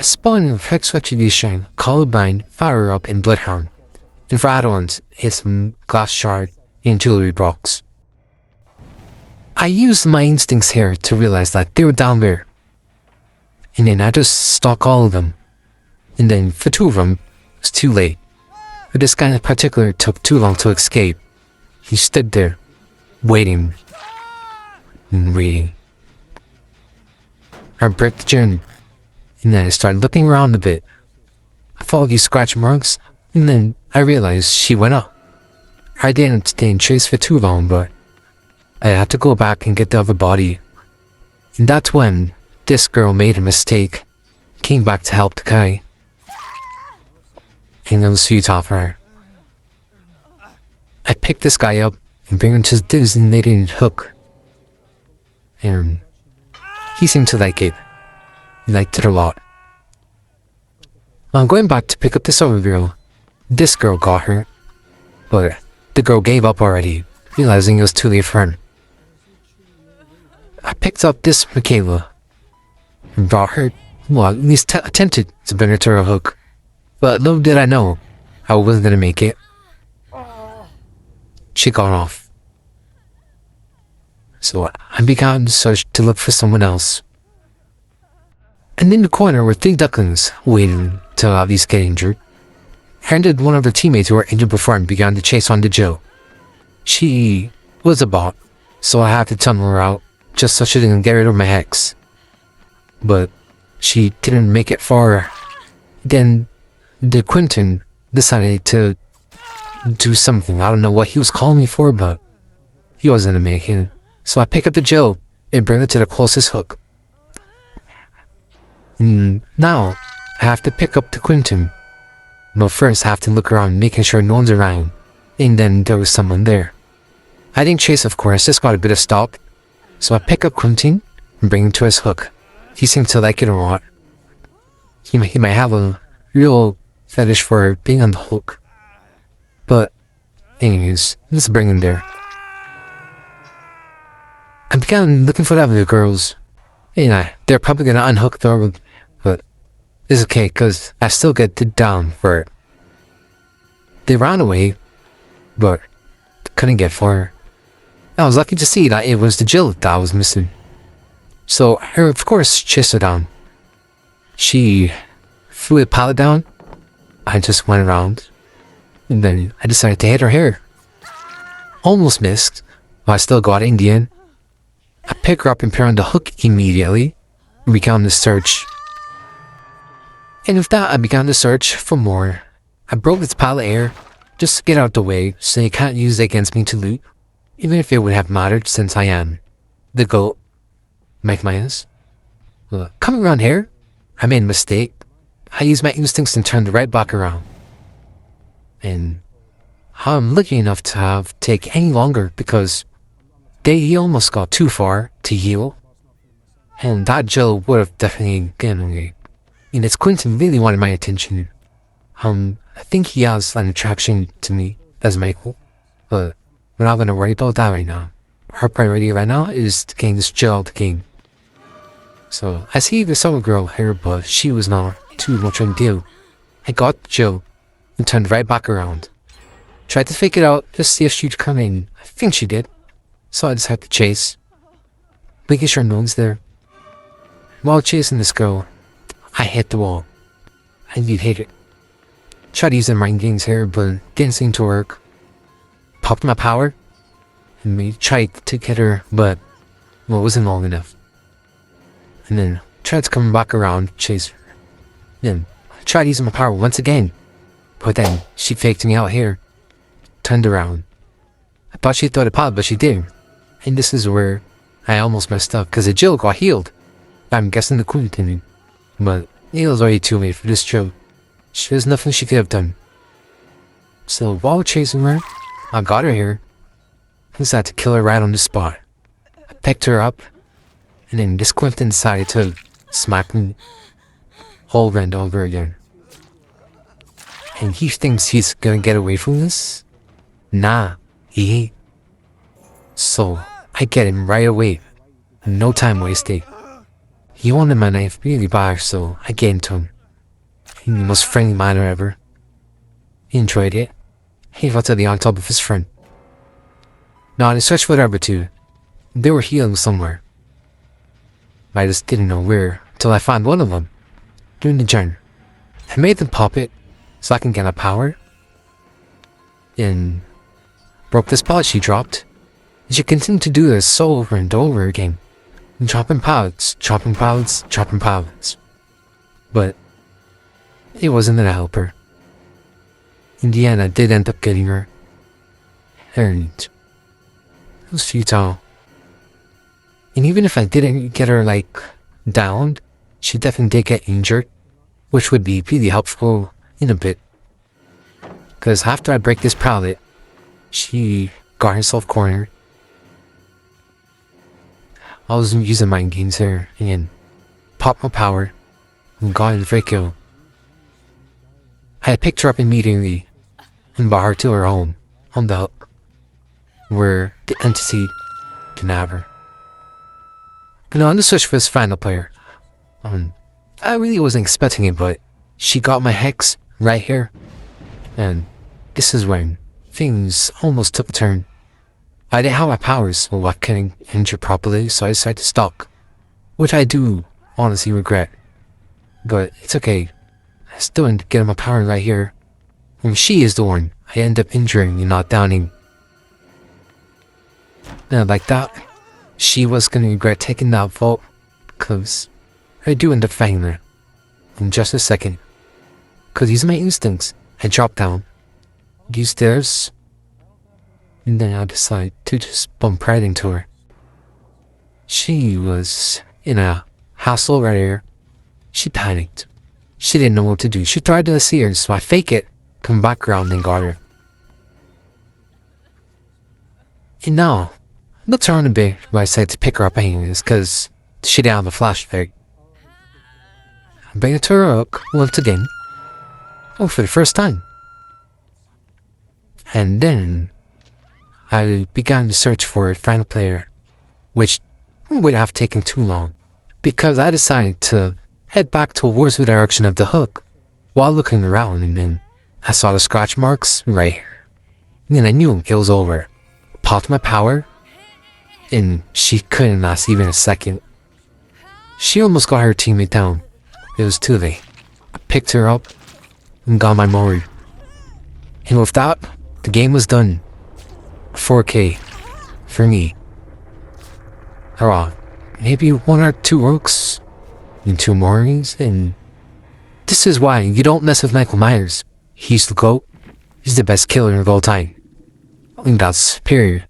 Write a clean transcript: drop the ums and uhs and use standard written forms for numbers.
spawn of Hex Retribution, Columbine, Fire Up, and Bloodhound. And for add-ons, it's some glass shard and jewelry box. I used my instincts here to realize that they were down there. And then I just stalk all of them. And then for two of them, it's too late. But this guy in particular took too long to escape. He stood there, waiting and waiting. I broke the journey, and then I started looking around a bit. I followed these scratch marks, and then I realized she went up. I didn't stay in chase for too long, but I had to go back and get the other body. And that's when this girl made a mistake, came back to help the guy. And it was futile for her. I picked this guy up and bring him to his designated hook. And he seemed to like it. He liked it a lot. I'm going back to pick up this other girl. This girl got her. But the girl gave up already, realizing it was too late for her. I picked up this Michaela and brought her, well, at least attempted to bring her to her hook. But little did I know, I wasn't gonna make it. She got off. So I began to search to look for someone else. And in the corner were 3 ducklings waiting till at least get injured. Handed one of their teammates who were injured before and began to chase on the Jill. She was a bot, so I had to tunnel her out just so she didn't get rid of my hex. But she didn't make it far. Then the Quentin decided to do something. I don't know what he was calling me for, but he wasn't making it. So I pick up the Jill and bring it to the closest hook. And now I have to pick up the Quentin. But first I have to look around, making sure no one's around. And then there was someone there. I didn't chase, of course, just got a bit of stop. So I pick up Quentin and bring him to his hook. He seemed to like it a lot. He might have a real fetish for being on the hook. But anyways, let's bring him there. I began looking for the other girls. They're probably gonna unhook them, but it's okay, cause I still get it down for it. They ran away, but couldn't get far. I was lucky to see that it was the Jill that I was missing. So I, of course, chased her down. She threw a pallet down. I just went around, and then I decided to hit her hair. Almost missed, but I still got it in the end. I pick her up and put her on the hook immediately. We began the search. And with that, I began to search for more. I broke its pallet air just to get out the way so they can't use it against me to loot, even if it would have mattered since I am the GOAT. Mike Myres. Coming around here, I made a mistake. I used my instincts and turned right back around. And I'm lucky enough to have take any longer because he almost got too far to heal. And that Jill would have definitely gotten away. And it's Quentin really wanted my attention. I think he has an attraction to me as Michael. But we're not gonna worry about that right now. Our priority right now is to gain this Jill out the game. So I see this other girl here, but she was not too much of a deal. I got Jill and turned right back around. Tried to fake it out, just see if she'd come in. I think she did. So I decided to chase, making sure no one's there. While chasing this girl, I hit the wall. I did hit it. Tried using mind games here, but didn't seem to work. Popped my power, and we tried to get her, but well, it wasn't long enough. And then tried to come back around, chase her. Then I tried using my power once again, but then she faked me out here. Turned around. I thought she'd throw the pod, but she didn't. And this is where I almost messed up, because the Jill got healed. I'm guessing the Queen didn't. But it was already too late for this Jill. There's nothing she could have done. So while chasing her, I got her here. I decided to kill her right on the spot. I picked her up, and then this Quentin decided to smack me all and over again. And he thinks he's gonna get away from this? Nah, he ain't. So I get him right away. No time wasted. He wanted my knife really bad, so I gave it to him. the most friendly miner ever. He enjoyed it. He felt to the on top of his friend. Now, I searched for the other two. They were healing somewhere. I just didn't know where until I found one of them during the journey. I made them pop it so I can get a power. And broke the spot she dropped. And she continued to do this so over and over again. And dropping pallets, dropping pallets, dropping pallets. But it wasn't gonna help her. In the end, I did end up getting her. And it was futile. And even if I didn't get her, like, downed, she definitely did get injured, which would be really helpful in a bit. Because after I break this pallet, she got herself cornered. I was using mind games here, and popped my power, and got her free kill. I had picked her up immediately, and brought her to her home, on the hook, where the entity can have her. And on the search for this final player, I really wasn't expecting it, but she got my hex right here. And this is when things almost took a turn. I didn't have my powers while I couldn't injure properly, so I decided to stalk. Which I do honestly regret. But it's okay. I still end up getting my power right here. And she is the one I end up injuring and not downing. And like that, she was gonna regret taking that vault, because I do end up finding her in just a second. Cause using my instincts, I dropped down, used stairs, and then I decided to just bump right into her. She was in a hassle right here. She panicked. She didn't know what to do. She tried to see her, so I fake it, come back around and got her. And now, the turn a bit where I decided to pick her up anyways, cause she didn't have a flashlight. I bring her to her hook once again. Oh, for the first time. And then I began to search for a final player, which would have taken too long, because I decided to head back towards the direction of the hook while looking around, and then I saw the scratch marks right here. And then I knew it was over. Popped my power, and she couldn't last even a second. She almost got her teammate down. It was too late. I picked her up and got my Mori. And with that, the game was done. 4K for me. Alright, maybe 1 or 2 Rooks and 2 Moris, and this is why you don't mess with Michael Myers. He's the GOAT. He's the best killer of all time. I think that's superior.